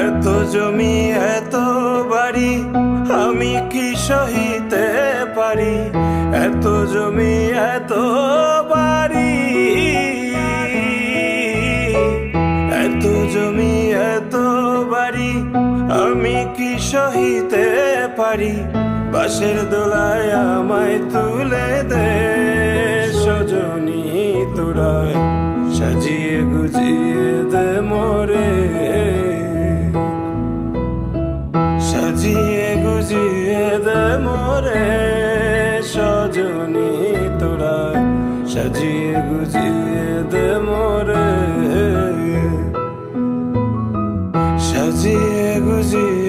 এত জমি এত বাড়ি আমি কি সহিতে পারি? এত জমি এত বাড়ি, এত জমি এত বাড়ি আমি কি সহিতে পারি? বাঁশের দোলায় আমায় তুলে দে সজনী তোরায়, সাজিয়ে গুজিয়ে দে মোরে, সাজিয়ে গুজিয়ে দে মোরে সজনী তোরায়, সাজিয়ে গুজিয়ে দে মোরে, সাজিয়ে গুজিয়ে